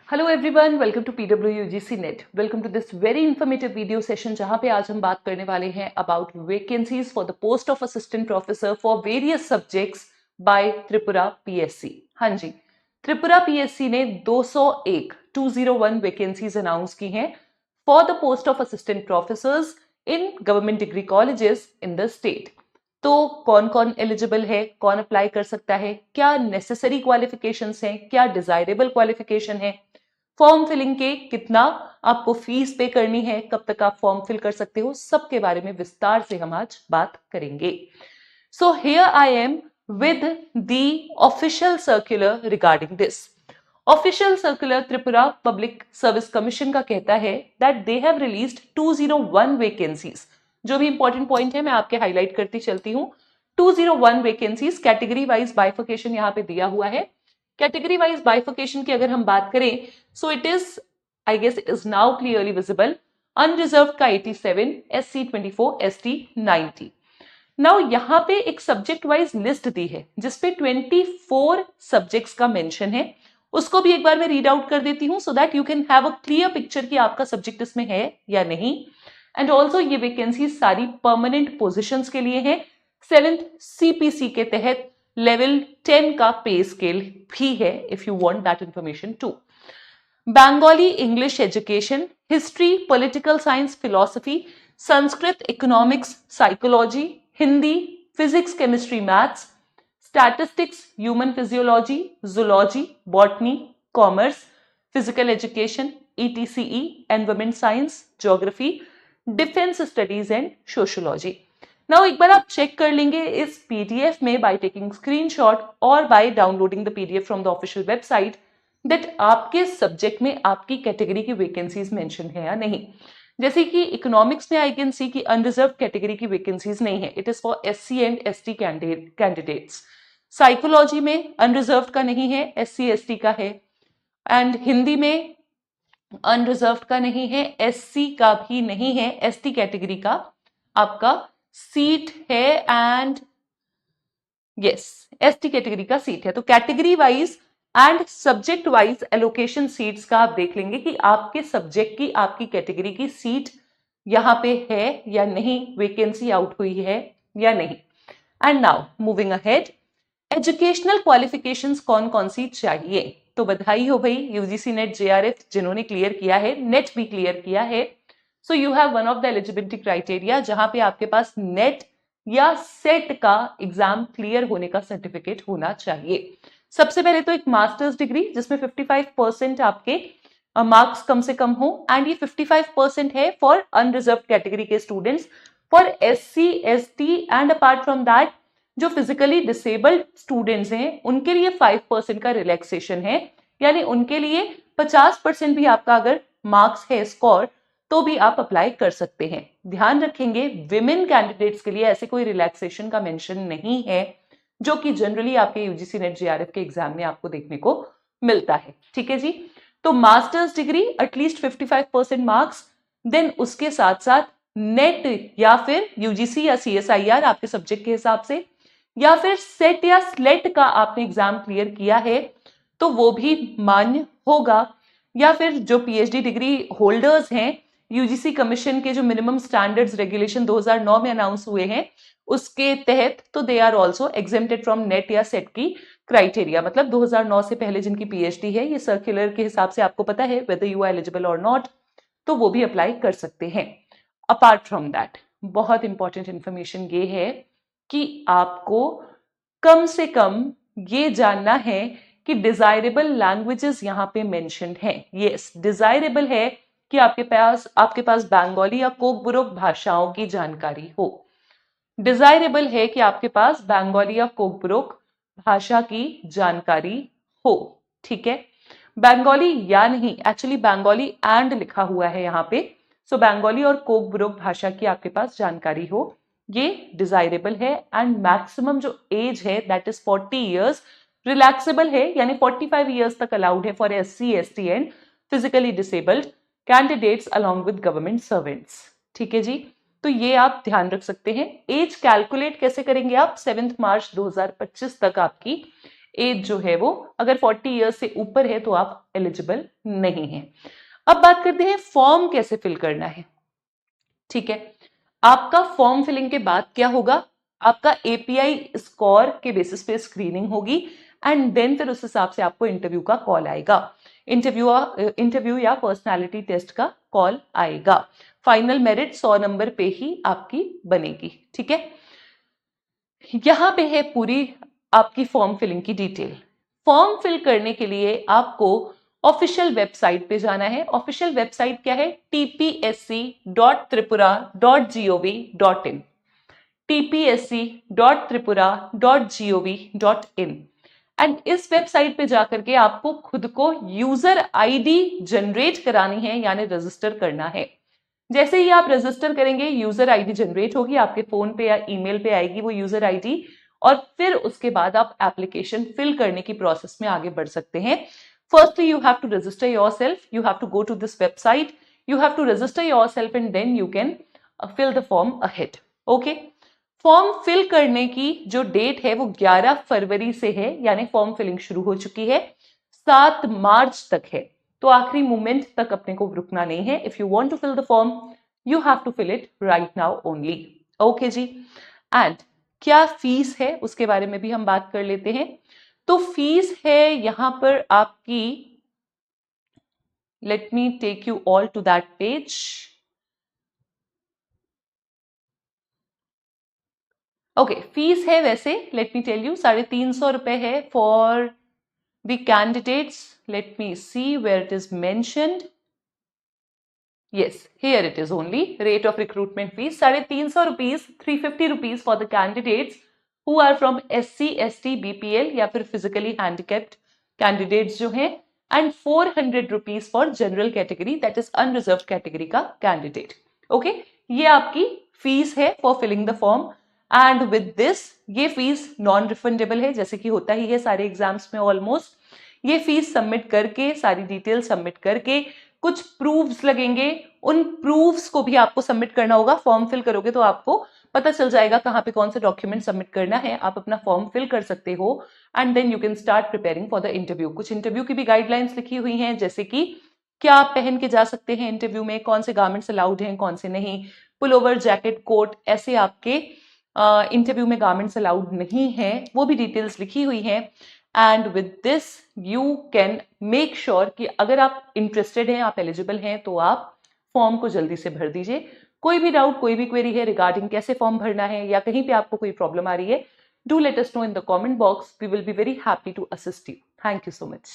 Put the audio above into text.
Hello everyone, welcome to PWUGC net. Welcome to this very informative video session जहां पे आज हम बात करने वाले हैं about vacancies for the post of assistant professor for various subjects by Tripura PSC। हाँ जी, त्रिपुरा PSC ने 201 वैकेंसीज अनाउंस की हैं for the post of assistant professors in government degree colleges in the state. तो कौन कौन एलिजिबल है, कौन अप्लाई कर सकता है, क्या नेसेसरी क्वालिफिकेशंस हैं, क्या डिजायरेबल क्वालिफिकेशन है, फॉर्म फिलिंग के कितना आपको फीस पे करनी है, कब तक आप फॉर्म फिल कर सकते हो, सबके बारे में विस्तार से हम आज बात करेंगे। So here I am with the official circular regarding this. Official circular Tripura public service commission का कहता है that they have released 201 vacancies. जो भी इंपॉर्टेंट पॉइंट है मैं आपके हाईलाइट करती चलती हूँ। 201 वैकेंसीज, कैटेगरी वाइज बाइफिकेशन यहाँ पे दिया हुआ है। कैटेगरी वाइज बाइफिकेशन की अगर हम बात करें, so it is, I guess it is now clearly visible. Unreserved का 87, SC 24, ST 90। नाउ यहाँ पे एक सब्जेक्ट वाइज लिस्ट दी है जिसपे 24 सब्जेक्ट्स का मेंशन है। उसको भी एक बार मैं रीड आउट कर देती हूँ so that you can have a clear picture कि आपका सब्जेक्ट इसमें है या नहीं। एंड ऑल्सो ये वैकेंसी सारी परमानेंट पोजिशंस के लिए है। 7th CPC के तहत लेवल 10 का पे स्केल भी है, if you want that information too. Bengali English education, history, political science, philosophy, Sanskrit, economics, psychology, Hindi, physics, chemistry, maths, statistics, human physiology, zoology, botany, commerce, physical education, ETCE, environment science, geography, defence studies and sociology. Now एक बार आप check कर लेंगे इस PDF में by taking screenshot और by downloading the PDF from the official website that आपके subject में आपकी कैटेगरी की वैकेंसीज मेंशन है या नहीं। जैसे कि इकोनॉमिक्स में आई कैन सी की अनरिजर्व कैटेगरी की वैकेंसीज नहीं है, it is for SC and ST candidates. Psychology में अनरिजर्व का नहीं है, SC ST का है। एंड हिंदी में अनरिजर्व का नहीं है, SC का भी नहीं है, ST कैटेगरी का आपका सीट है। एंड यस, ST कैटेगरी का सीट है। तो category wise and subject wise allocation seats का आप देख लेंगे कि आपके सब्जेक्ट की, आपकी कैटेगरी की सीट यहां पे है या नहीं, वैकेंसी आउट हुई है या नहीं। And now moving ahead, educational qualifications कौन कौन सी चाहिए। तो बधाई हो भाई UGC नेट JRF जिन्होंने क्लियर किया है, नेट भी क्लियर किया है। So you have one of the eligibility criteria जहां पे आपके पास नेट या सेट का एग्जाम क्लियर होने का सर्टिफिकेट होना चाहिए। सबसे पहले तो एक मास्टर्स डिग्री जिसमें 55% आपके मार्क्स कम से कम हो। एंड ये 55% है फॉर अनरिजर्व कैटेगरी के students. For SC ST and apart from that जो फिजिकली डिसेबल्ड स्टूडेंट्स हैं उनके लिए 5% का रिलैक्सेशन है, यानी उनके लिए 50% भी आपका अगर मार्क्स है स्कोर तो भी आप अप्लाई कर सकते हैं। ध्यान रखेंगे विमेन कैंडिडेट्स के लिए ऐसे कोई रिलैक्सेशन का मेंशन नहीं है जो कि जनरली आपके UGC नेट JRF के एग्जाम में आपको देखने को मिलता है। ठीक है जी, तो masters degree at least 55% marks, then उसके साथ साथ नेट या फिर UGC या CSIR आपके सब्जेक्ट के हिसाब से, या फिर सेट या स्लेट का आपने एग्जाम क्लियर किया है तो वो भी मान्य होगा। या फिर जो PhD डिग्री होल्डर्स हैं, UGC कमीशन के जो मिनिमम स्टैंडर्ड्स रेगुलेशन 2009 में अनाउंस हुए हैं उसके तहत, तो they are also exempted from net या सेट की क्राइटेरिया। मतलब 2009 से पहले जिनकी PhD है, ये सर्कुलर के हिसाब से आपको पता है वेदर यू आर एलिजिबल और नॉट, तो वो भी अप्लाई कर सकते हैं। अपार्ट फ्रॉम दैट बहुत इंपॉर्टेंट इंफॉर्मेशन ये है कि आपको कम से कम ये जानना है कि डिजायरेबल लैंग्वेजेस यहां पे मेंशन्ड हैं। यस, डिजायरेबल है कि आपके पास बंगाली या कोकबुरोक भाषाओं की जानकारी हो। डिजायरेबल है कि आपके पास बंगाली या कोकबुरोक भाषा की जानकारी हो। ठीक है, बंगाली या नहीं, एक्चुअली बंगाली एंड लिखा हुआ है यहाँ पे। सो बंगाली और कोकबुरोक भाषा की आपके पास जानकारी हो, ये डिजायरेबल है। एंड मैक्सिमम जो एज है दैट इज 40 ईयर्स, रिलैक्सेबल है, यानी 45 ईयर्स तक अलाउड है for SC ST and physically disabled candidates along with government servants. ठीक है जी, तो ये आप ध्यान रख सकते हैं। एज कैलकुलेट कैसे करेंगे आप, 7 मार्च 2025 तक आपकी एज जो है वो अगर 40 ईयर्स से ऊपर है तो आप एलिजिबल नहीं हैं। अब बात करते हैं फॉर्म कैसे फिल करना है। ठीक है, आपका फॉर्म फिलिंग के बाद क्या होगा, आपका एपीआई स्कोर के बेसिस पे स्क्रीनिंग होगी एंड देन फिर उस हिसाब से आपको इंटरव्यू का कॉल आएगा। इंटरव्यू या पर्सनालिटी टेस्ट का कॉल आएगा। फाइनल मेरिट 100 नंबर पे ही आपकी बनेगी। ठीक है, यहां पे है पूरी आपकी फॉर्म फिलिंग की डिटेल। फॉर्म फिल करने के लिए आपको ऑफिशियल वेबसाइट पे जाना है। ऑफिशियल वेबसाइट क्या है, tpsc.tripura.gov.in, tpsc.tripura.gov.in। एंड इस वेबसाइट पे जाकर के आपको खुद को यूजर आईडी जनरेट करानी है, यानी रजिस्टर करना है। जैसे ही आप रजिस्टर करेंगे यूजर आईडी जनरेट होगी, आपके फोन पे या ईमेल पे आएगी वो यूजर आईडी, और फिर उसके बाद आप एप्लीकेशन फिल करने की प्रोसेस में आगे बढ़ सकते हैं। Firstly you have to register yourself, you have to go to this website, you have to register yourself and then you can fill the form ahead. Okay, form fill करने की जो डेट है वो 11 फरवरी से है, यानी फॉर्म फिलिंग शुरू हो चुकी है, 7 मार्च तक है। तो आखिरी मोमेंट तक अपने को रुकना नहीं है। If you want to fill the form you have to fill it right now only. Okay जी, एंड क्या फीस है उसके बारे में भी हम बात कर लेते हैं। तो फीस है यहां पर आपकी, let me take you all to that page. Okay, fees है वैसे लेट मी टेल यू 350 रुपए है for the candidates. Let me see where it is mentioned. Yes, here it is only. Rate of recruitment fees 350 rupees, 350 rupees for the candidates who are from SC, ST, BPL या फिर physically handicapped candidates जो हैं, and 400 rupees for general category, that is unreserved category का candidate. Okay, ये आपकी fees है for filling the form and with this ये fees non refundable है, जैसे कि होता ही है सारे एग्जाम्स में ऑलमोस्ट। ये फीस सबमिट करके, सारी डिटेल सबमिट करके, कुछ प्रूफ्स लगेंगे, उन प्रूफ्स को भी आपको सबमिट करना होगा। फॉर्म फिल करोगे तो आपको पता चल जाएगा कहाँ पे कौन से डॉक्यूमेंट सबमिट करना है, आप अपना फॉर्म फिल कर सकते हो and then you can start preparing for the interview. कुछ इंटरव्यू की भी गाइडलाइंस लिखी हुई हैं, जैसे कि क्या आप पहन के जा सकते हैं इंटरव्यू में, कौन से गारमेंट्स अलाउड हैं, कौन से नहीं, पुलोवर, जैकेट, कोट, ऐसे आपके इंटरव्यू में गारमेंट्स अलाउड नहीं है, वो भी डिटेल्स लिखी हुई हैं। And with this you can make sure कि अगर आप इंटरेस्टेड हैं, आप एलिजिबल हैं, तो आप फॉर्म को जल्दी से भर दीजिए। कोई भी डाउट, कोई भी क्वेरी है रिगार्डिंग कैसे फॉर्म भरना है या कहीं पे आपको कोई प्रॉब्लम आ रही है, do let us know in the comment box, we will be very happy to assist you. Thank you so much.